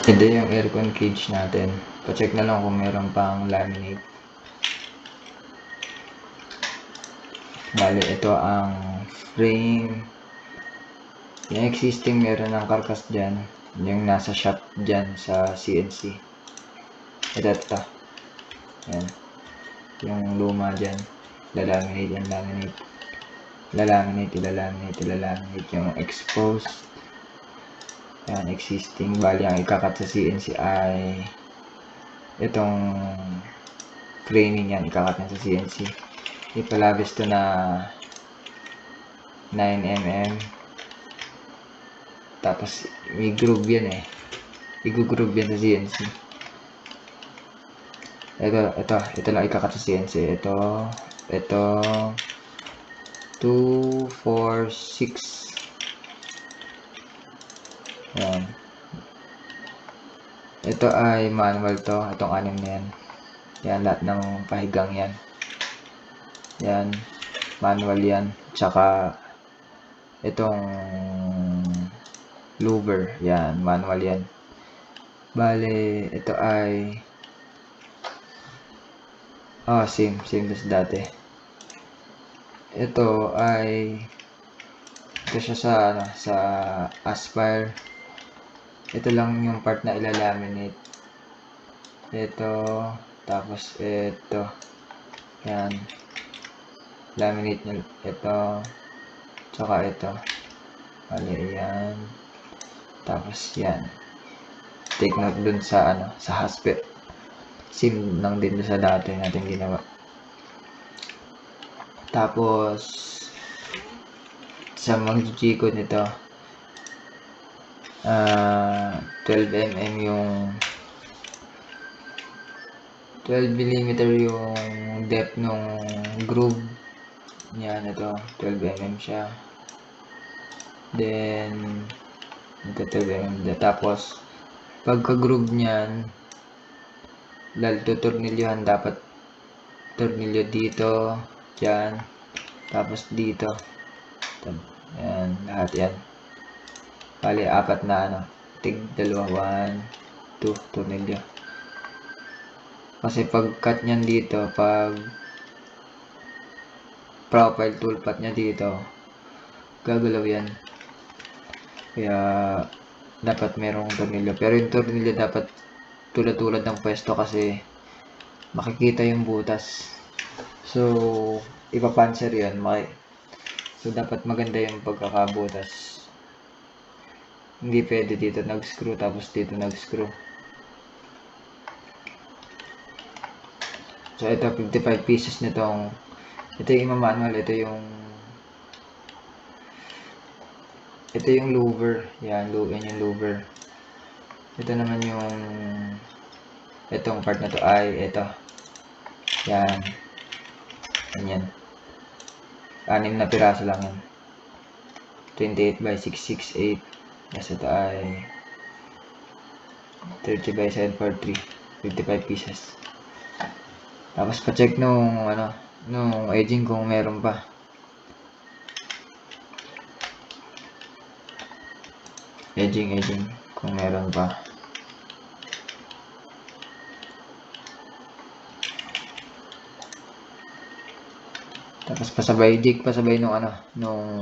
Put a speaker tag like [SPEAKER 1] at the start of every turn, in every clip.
[SPEAKER 1] Ito yung aircon cage natin. Pa-check na lang kung meron pang laminate. Bali, ito ang frame. Yung existing meron ng karkas dyan. Yung nasa shop dyan sa CNC. Ito. Yan. Yung luma dyan. Ilalaminate yan, laminate. Ilalaminate. Yung exposed. Yan, existing. Bali, ang ikakat sa CNC ay itong framing yan. Ikakat yan sa CNC. Ipalabis to na 9mm. Tapos, may groove yan eh. I-groove yan sa CNC. Ito lang ikakat sa CNC. Ito, 2, 4, 6. Yan. Ito ay manual to. Itong 6 na yan. Yan, lahat ng pahigang yan. Yan, manual yan. Tsaka, itong louver. Yan, manual yan. Bale, ito ay same as dati. Ito siya sa Aspire. Ito lang yung part na ilalaminate. Ito, tapos ito. Yan. Laminate nyo ito. Tsaka ito. Bali, yan. Tapos yan. Take note dun sa sa hospital. Same lang din sa dati natin ginawa. Tapos sa mag-G-code nito 12mm yung 12mm yung depth nung groove. Yan, ito 12mm siya. Then ito 12mm. Tapos pagka groove niyan, tutornilyohan, dapat tornilyo dito, dyan, tapos dito. Yan, lahat yan. Bali, 4 na tig 2, 1, 2 tornilyo. Kasi pag cut nyan dito, pag profile toolpath nya dito, gagalaw yan. Kaya dapat merong tornilyo. Pero yung tornilyo dapat tulad ng pwesto kasi makikita yung butas. So, ipapanser yan. So, dapat maganda yung pagkakabutas. Hindi pwede dito nag-screw tapos dito nag-screw. So, ito 55 pieces nitong. Ito yung manual. Ito yung louver. Yan yung louver. Ito naman yung itong part na to ay ito. Yan. Ganyan. 6 na piraso lang yan. 28 by 668. Yes, ito ay 30 by 743. 55 pieces. Tapos pa-check nung edging kung meron pa. Edging kung meron pa. Tapos pasabay nung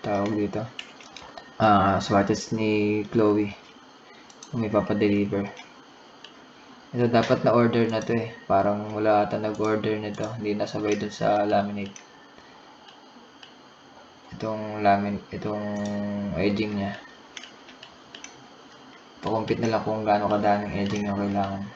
[SPEAKER 1] tawag dito. Swatches ni Chloe. Kung may papadeliver. Ito dapat na order na to eh. Parang wala ata nag-order nito. Hindi nasabay dun sa laminate. Itong edging niya. Pa-compute na lang kung gaano kadaming edging yung kailangan.